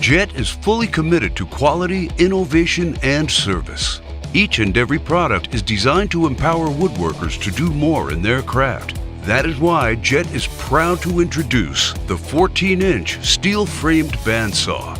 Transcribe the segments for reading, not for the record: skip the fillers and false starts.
JET is fully committed to quality, innovation, and service. Each and every product is designed to empower woodworkers to do more in their craft. That is why JET is proud to introduce the 14-inch steel framed bandsaw.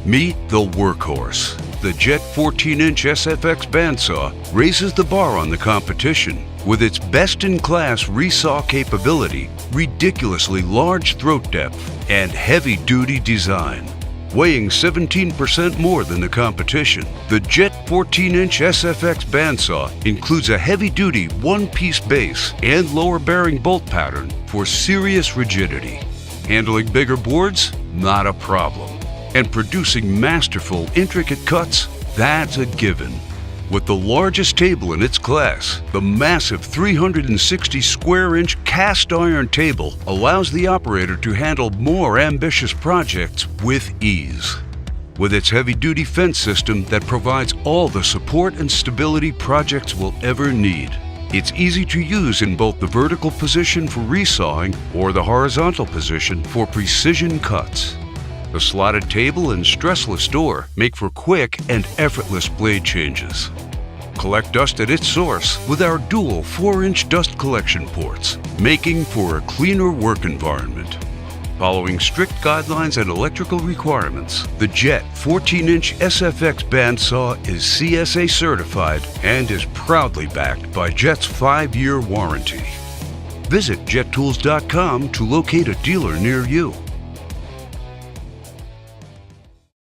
Meet the workhorse. The JET 14-inch SFX Bandsaw raises the bar on the competition with its best-in-class resaw capability, ridiculously large throat depth, and heavy-duty design. Weighing 17% more than the competition, the JET 14-inch SFX Bandsaw includes a heavy-duty one-piece base and lower-bearing bolt pattern for serious rigidity. Handling bigger boards? Not a problem. And producing masterful, intricate cuts? That's a given. With the largest table in its class, the massive 360 square inch cast iron table allows the operator to handle more ambitious projects with ease. With its heavy-duty fence system that provides all the support and stability projects will ever need. It's easy to use in both the vertical position for resawing or the horizontal position for precision cuts. The slotted table and stressless door make for quick and effortless blade changes. Collect dust at its source with our dual 4-inch dust collection ports, making for a cleaner work environment. Following strict guidelines and electrical requirements, the JET 14-inch SFX Bandsaw is CSA certified and is proudly backed by JET's 5-year warranty. Visit jettools.com to locate a dealer near you.